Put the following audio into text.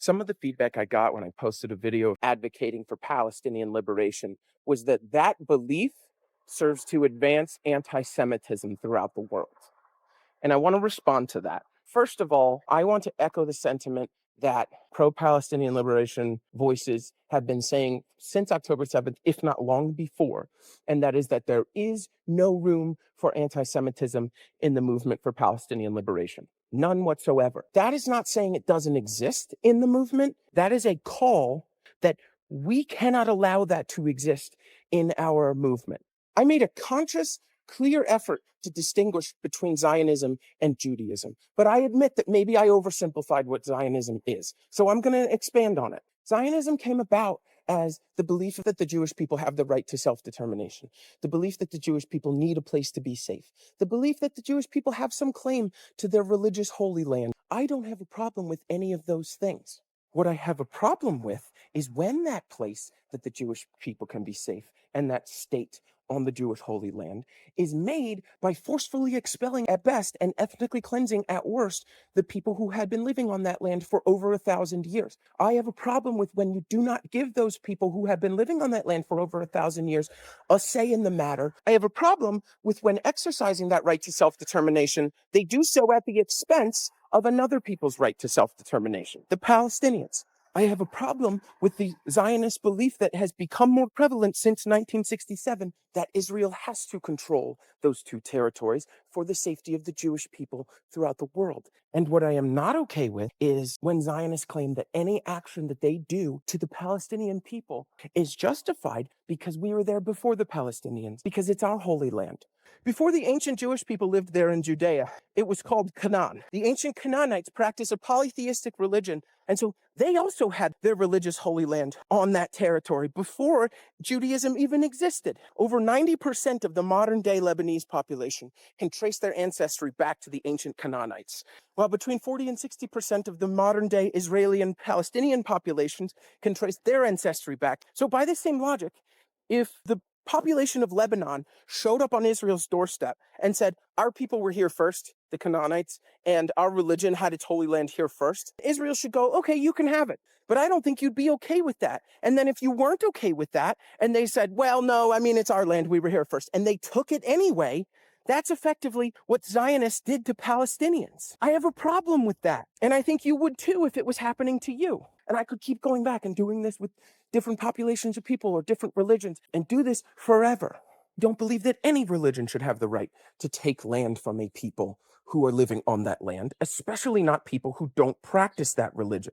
Some of the feedback I got when I posted a video advocating for Palestinian liberation was that that belief serves to advance anti-Semitism throughout the world. And I want to respond to that. First of all, I want to echo the sentiment that pro-Palestinian liberation voices have been saying since October 7th, if not long before, and that is that there is no room for anti-Semitism in the movement for Palestinian liberation. None whatsoever. That is not saying it doesn't exist in the movement. That is a call that we cannot allow that to exist in our movement. I made a conscious, clear effort to distinguish between Zionism and Judaism. But I admit that maybe I oversimplified what Zionism is. So I'm going to expand on it. Zionism came about as the belief that the Jewish people have the right to self-determination, the belief that the Jewish people need a place to be safe, the belief that the Jewish people have some claim to their religious holy land. I don't have a problem with any of those things. What I have a problem with is when that place that the Jewish people can be safe and that state on the Jewish Holy Land is made by forcefully expelling at best and ethnically cleansing at worst the people who had been living on that land for over 1,000 years. I have a problem with when you do not give those people who have been living on that land for over 1,000 years a say in the matter. I have a problem with when exercising that right to self-determination, they do so at the expense of another people's right to self-determination, the Palestinians. I have a problem with the Zionist belief that has become more prevalent since 1967 that Israel has to control those two territories for the safety of the Jewish people throughout the world. And what I am not okay with is when Zionists claim that any action that they do to the Palestinian people is justified because we were there before the Palestinians, because it's our holy land. Before the ancient Jewish people lived there in Judea, it was called Canaan. The ancient Canaanites practiced a polytheistic religion, and so they also had their religious holy land on that territory before Judaism even existed. Over 90% of the modern-day Lebanese population can trace their ancestry back to the ancient Canaanites, while between 40 and 60% of the modern-day Israeli and Palestinian populations can trace their ancestry back. So by the same logic, if the population of Lebanon showed up on Israel's doorstep and said, our people were here first, the Canaanites, and our religion had its holy land here first, Israel should go, okay, you can have it. But I don't think you'd be okay with that. And then if you weren't okay with that, and they said, well, no, I mean, it's our land, we were here first, and they took it anyway, that's effectively what Zionists did to Palestinians. I have a problem with that. And I think you would too if it was happening to you. And I could keep going back and doing this with different populations of people or different religions and do this forever. Don't believe that any religion should have the right to take land from a people who are living on that land, especially not people who don't practice that religion.